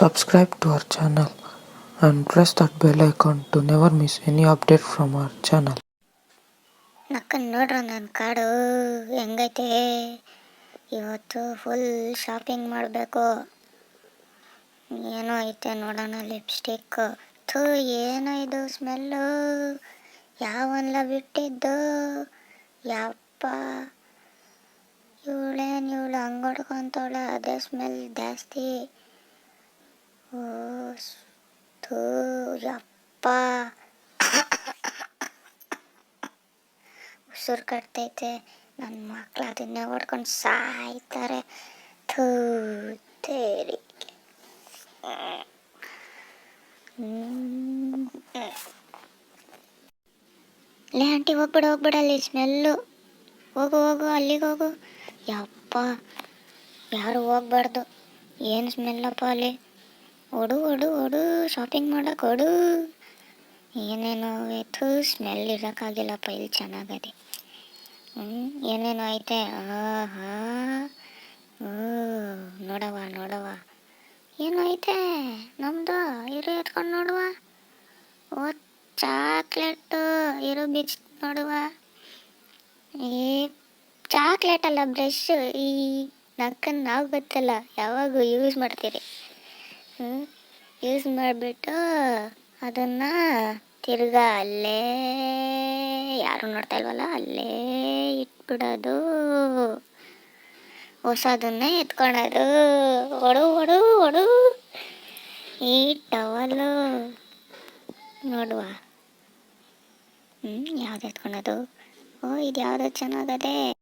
Subscribe to our channel and press that bell icon to never miss any update from our channel. ನಕ್ಕನ್ ನೋಡ್ರ ನನ್ನ ಕಾಡು ಹೆಂಗೈತೆ. ಇವತ್ತು full shopping ಮಾಡಬೇಕು. ಏನೋ ಐತೆ ನೋಡೋಣ. ಲಿಪ್ಸ್ಟಿಕ್. ಥೂ, ಏನೋ ಇದು ಸ್ಮೆಲ್ಲು. ಯಾವನ್ಲ ಬಿಟ್ಟಿದ್ದು ಯಪ್ಪ. ಇವಳು ಹಂಗೆ ಹೊಡ್ಕೊಂತವಳೆ, ಅದೇ ಸ್ಮೆಲ್ ಜಾಸ್ತಿ. ಓ ಥೂ ಯಪ್ಪ, ಉಸಿರು ಕಟ್ತೈತೆ. ನನ್ನ ಮಕ್ಳು ಅದನ್ನೇ ಹೊಡ್ಕೊಂಡು ಸಾಯ್ತಾರೆ. ಥೂ ತೇರಿ. ಲೇ ಆಂಟಿ, ಹೋಗ್ಬೇಡ ಅಲ್ಲಿ ಸ್ಮೆಲ್ಲು. ಹೋಗು ಅಲ್ಲಿಗೆ ಹೋಗು. ಯಪ್ಪ, ಯಾರು ಹೋಗ್ಬಾರ್ದು. ಏನು ಸ್ಮೆಲ್ಲಪ್ಪ ಅಲ್ಲಿ. ಓಡು ಶಾಪಿಂಗ್ ಮಾಡಕ್ಕೆ ಓಡು. ಏನೇನೋ ಆಯಿತು, ಸ್ಮೆಲ್ ಇರೋಕ್ಕಾಗಿಲ್ಲಪ್ಪ. ಇಲ್ಲಿ ಚೆನ್ನಾಗದೆ. ಏನೇನೋ ಐತೆ. ಆಹಾ, ನೋಡವ ಏನೋ ಐತೆ ನಮ್ಮದು. ಇರು ಎತ್ಕೊಂಡು ನೋಡುವ. ಓ ಚಾಕ್ಲೇಟು. ಇರು ಬಿಚ್ ನೋಡುವ. ಈ ಚಾಕ್ಲೇಟ್ ಅಲ್ಲ, ಬ್ರಷ್. ಈ ನಕ್ಕನ್ನು ನಾವು ಗೊತ್ತಲ್ಲ, ಯಾವಾಗೂ ಯೂಸ್ ಮಾಡ್ತೀರಿ. ಯೂಸ್ ಮಾಡಿಬಿಟ್ಟು ಅದನ್ನು ತಿರ್ಗಾ ಅಲ್ಲೇ, ಯಾರು ನೋಡ್ತಾ ಇಲ್ವಲ್ಲ, ಅಲ್ಲೇ ಇಟ್ಬಿಡೋದು. ಹೊಸದನ್ನೇ ಎತ್ಕೊಳೋದು. ಒಡು. ಈ ಟವಲು ನೋಡುವ. ಯಾವ್ದು ಎತ್ಕೊಳೋದು. ಓ, ಇದು ಯಾವುದು ಚೆನ್ನಾಗದೆ.